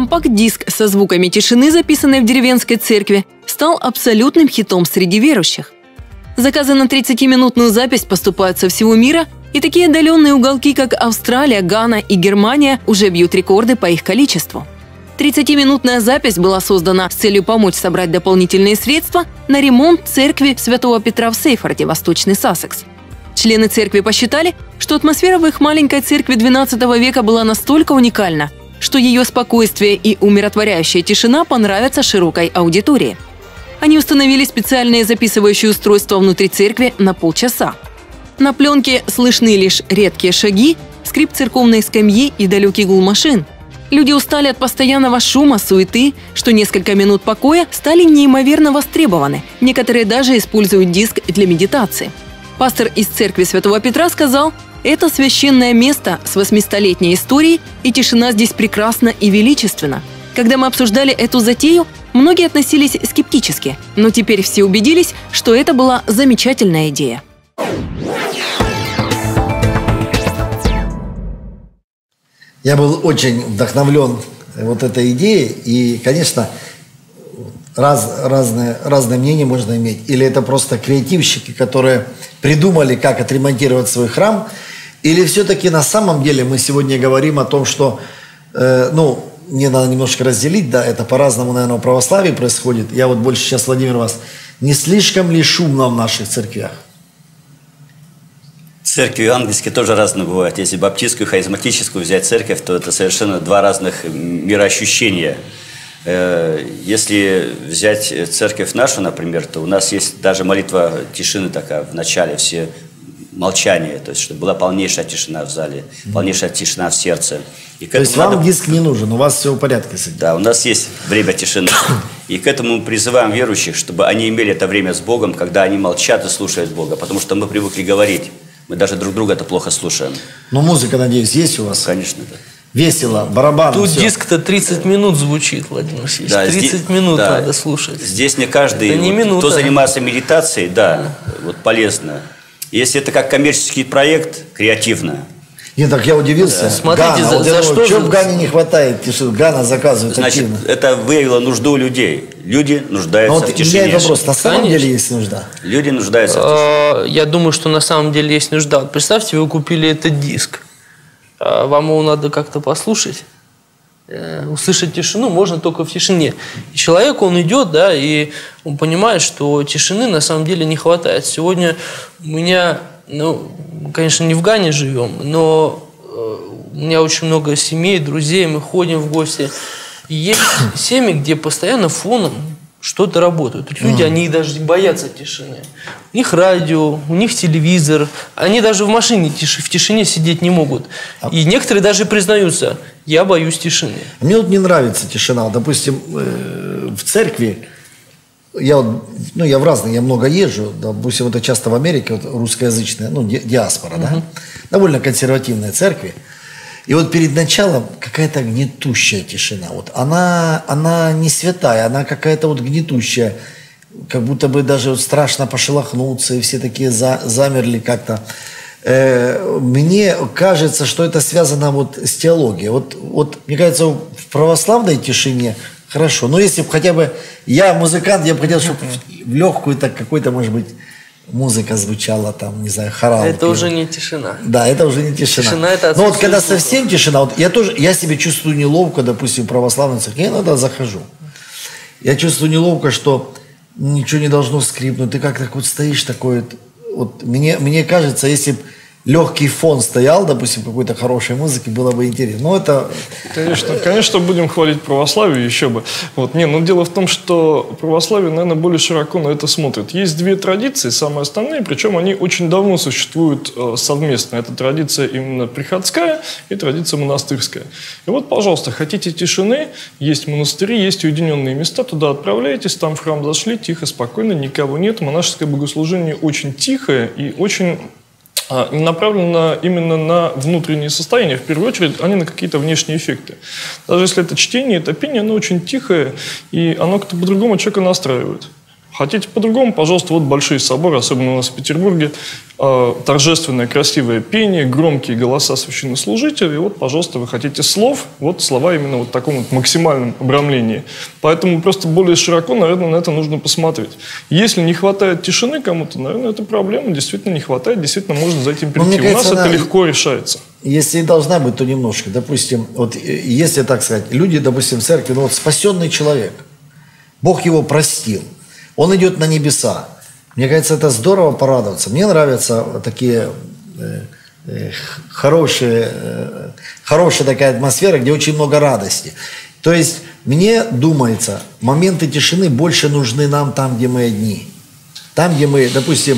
Компакт-диск со звуками тишины, записанной в деревенской церкви, стал абсолютным хитом среди верующих. Заказы на 30-минутную запись поступают со всего мира, и такие отдаленные уголки, как Австралия, Гана и Германия, уже бьют рекорды по их количеству. 30-минутная запись была создана с целью помочь собрать дополнительные средства на ремонт церкви Святого Петра в Сейфорде, Восточный Сассекс. Члены церкви посчитали, что атмосфера в их маленькой церкви XII века была настолько уникальна, что ее спокойствие и умиротворяющая тишина понравятся широкой аудитории. Они установили специальные записывающие устройства внутри церкви на полчаса. На пленке слышны лишь редкие шаги, скрип церковной скамьи и далекий гул машин. Люди устали от постоянного шума, суеты, что несколько минут покоя стали неимоверно востребованы. Некоторые даже используют диск для медитации. Пастор из церкви Святого Петра сказал: «Это священное место с 800-летней историей, и тишина здесь прекрасна и величественна». Когда мы обсуждали эту затею, многие относились скептически, но теперь все убедились, что это была замечательная идея. Я был очень вдохновлен вот этой идеей, и, конечно, разные мнения можно иметь. Или это просто креативщики, которые придумали, как отремонтировать свой храм, или все-таки на самом деле мы сегодня говорим о том, что, мне надо немножко разделить, да, это по-разному, наверное, в православии происходит. Я вот больше сейчас, Владимир, вас, не слишком ли шумно в наших церквях? Церкви евангельские тоже разные бывают. Если баптистскую, харизматическую взять церковь, то это совершенно два разных мироощущения. Если взять церковь нашу, например, то у нас есть даже молитва тишины такая в начале, все молчание, то есть чтобы была полнейшая тишина в зале, полнейшая тишина в сердце. И то есть вам диск не нужен, у вас все в порядке с этим? Да, у нас есть время тишины. И к этому мы призываем верующих, чтобы они имели это время с Богом, когда они молчат и слушают Бога, потому что мы привыкли говорить. Мы даже друг друга это плохо слушаем. Но музыка, надеюсь, есть у вас? Конечно, да. Весело, барабан. Тут диск-то 30 минут звучит, Владимир Васильевич. Да, 30 минут надо слушать. Здесь не каждый, кто занимается медитацией, вот полезно. Если это как коммерческий проект, креативно. Нет, так я удивился. Да. Смотрите, Гана, за что в Гане не хватает тишины? Гана заказывает. Значит, активно. Это выявило нужду людей. Люди нуждаются в тишине. Но вопрос, на самом деле есть нужда? Люди нуждаются в тишине. Я думаю, что на самом деле есть нужда. Вот представьте, вы купили этот диск. Вам его надо как-то послушать. Услышать тишину можно только в тишине. И человек, он идет, да, и он понимает, что тишины на самом деле не хватает. Сегодня у меня, конечно, не в Гане живем, но у меня очень много семей, друзей, мы ходим в гости. И есть семьи, где постоянно фоном что-то работает. Тут люди, они даже боятся тишины. У них радио, у них телевизор. Они даже в машине в тишине сидеть не могут. И некоторые даже признаются: я боюсь тишины. Мне вот не нравится тишина. Допустим, в церкви, я много езжу, допустим, это часто в Америке, вот русскоязычная, диаспора, да? Довольно консервативные церкви. И вот перед началом какая-то гнетущая тишина. Вот она не святая, она какая-то вот гнетущая. Как будто бы даже вот страшно пошелохнуться, и все такие замерли как-то. Мне кажется, что это связано вот с теологией. Вот мне кажется, в православной тишине хорошо. Но если бы хотя бы я музыкант, я бы хотел, чтобы в легкую так какой-то, может быть, музыка звучала, там, не знаю, хорал. Это уже не тишина. Да, это уже не тишина. Тишина — это но вот когда совсем тишина, вот я себя чувствую неловко, допустим, в православной церкви, я иногда захожу. Я чувствую неловко, что ничего не должно скрипнуть. Ты как так вот стоишь такой, вот мне кажется, если бы легкий фон стоял, допустим, какой-то хорошей музыки, было бы интересно. Но это... Конечно, будем хвалить православие, еще бы. Дело в том, что православие, наверное, более широко на это смотрит. Есть две традиции, самые основные, причем они очень давно существуют совместно. Это традиция именно приходская и традиция монастырская. И вот, пожалуйста, хотите тишины, есть монастыри, есть уединенные места, туда отправляйтесь, там в храм зашли, тихо, спокойно, никого нет. Монашеское богослужение очень тихое и очень... направлено именно на внутреннее состояние, в первую очередь, а не на какие-то внешние эффекты. Даже если это чтение, это пение, оно очень тихое, и оно как-то по-другому человека настраивает. Хотите по-другому, пожалуйста, вот большие соборы, особенно у нас в Петербурге, торжественное, красивое пение, громкие голоса священнослужителей. Вот, пожалуйста, вы хотите слов, вот слова именно вот в таком вот максимальном обрамлении. Поэтому просто более широко, наверное, на это нужно посмотреть. Если не хватает тишины кому-то, наверное, это проблема, действительно не хватает, действительно можно за этим прийти. У нас это легко решается. Если и должна быть, то немножко. Допустим, вот если так сказать, люди, допустим, в церкви, ну вот спасенный человек, Бог его простил, он идет на небеса. Мне кажется, это здорово порадоваться. Мне нравятся такие хорошая такая атмосфера, где очень много радости. То есть, мне думается, моменты тишины больше нужны нам там, где мы одни. Там, где мы, допустим,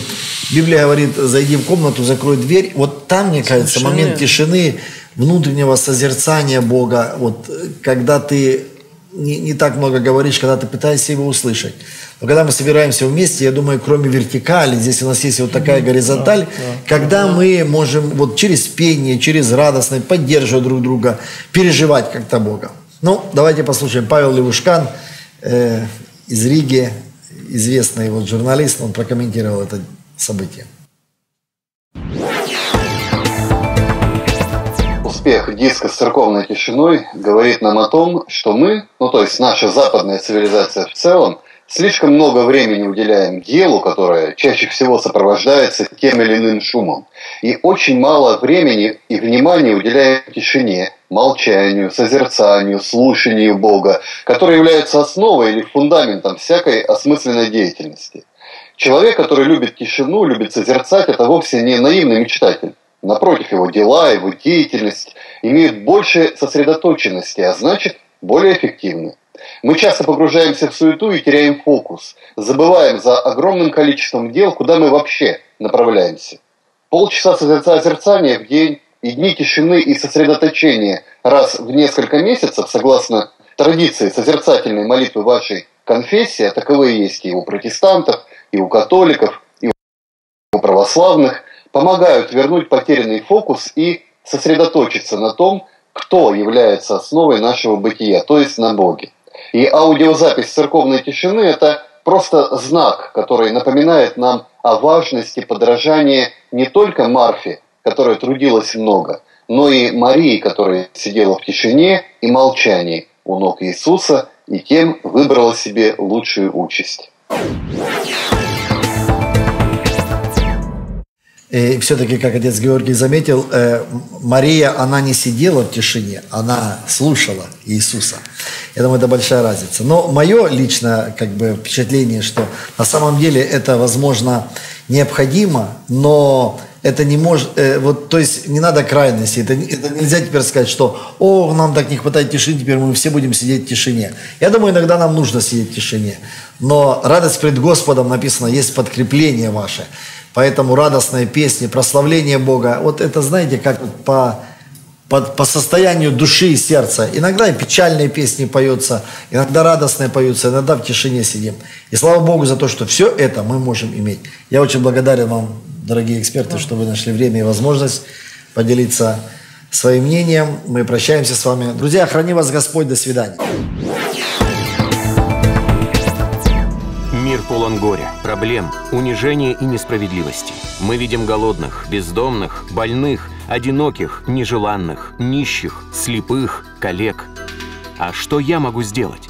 Библия говорит, зайди в комнату, закрой дверь. Вот там, мне кажется, момент тишины, внутреннего созерцания Бога, вот когда ты не так много говоришь, когда ты пытаешься его услышать. Но когда мы собираемся вместе, я думаю, кроме вертикали, здесь у нас есть вот такая горизонталь, когда мы можем вот через пение, через радостность поддерживать друг друга, переживать как-то Бога. Ну, давайте послушаем. Павел Левушкан из Риги, известный вот журналист, он прокомментировал это событие. Успех диска с церковной тишиной говорит нам о том, что мы, ну то есть наша западная цивилизация в целом, слишком много времени уделяем делу, которое чаще всего сопровождается тем или иным шумом. И очень мало времени и внимания уделяем тишине, молчанию, созерцанию, слушанию Бога, которые являются основой или фундаментом всякой осмысленной деятельности. Человек, который любит тишину, любит созерцать, это вовсе не наивный мечтатель. Напротив, его дела, его деятельность имеют больше сосредоточенности, а значит, более эффективны. Мы часто погружаемся в суету и теряем фокус, забываем за огромным количеством дел, куда мы вообще направляемся. Полчаса созерцания в день и дни тишины и сосредоточения раз в несколько месяцев, согласно традиции созерцательной молитвы вашей конфессии, а таковые есть и у протестантов, и у католиков, и у православных, помогают вернуть потерянный фокус и сосредоточиться на том, кто является основой нашего бытия, то есть на Боге. И аудиозапись церковной тишины – это просто знак, который напоминает нам о важности подражания не только Марфе, которая трудилась много, но и Марии, которая сидела в тишине и молчании у ног Иисуса и тем выбрала себе лучшую участь. И все-таки, как отец Георгий заметил, Мария, она не сидела в тишине, она слушала Иисуса. Я думаю, это большая разница. Но мое личное впечатление, что на самом деле это, возможно, необходимо, но это не может, то есть не надо крайности. Это нельзя теперь сказать, что нам так не хватает тишины, теперь мы все будем сидеть в тишине. Я думаю, иногда нам нужно сидеть в тишине. Но радость пред Господом, написано, есть подкрепление ваше. Поэтому радостные песни, прославление Бога, вот это, знаете, как по состоянию души и сердца. Иногда и печальные песни поются, иногда радостные поются, иногда в тишине сидим. И слава Богу за то, что все это мы можем иметь. Я очень благодарен вам, дорогие эксперты, что вы нашли время и возможность поделиться своим мнением. Мы прощаемся с вами. Друзья, храни вас Господь. До свидания. Мир полон горя, проблем, унижения и несправедливости. Мы видим голодных, бездомных, больных, одиноких, нежеланных, нищих, слепых, калек. А что я могу сделать?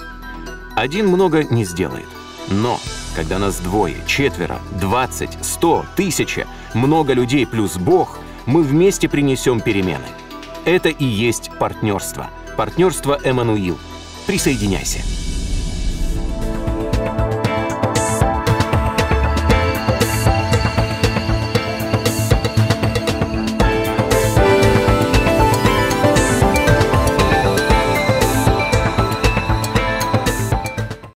Один много не сделает. Но когда нас двое, четверо, 20, 100, 1000, много людей плюс Бог, мы вместе принесем перемены. Это и есть партнерство. Партнерство Эммануил. Присоединяйся.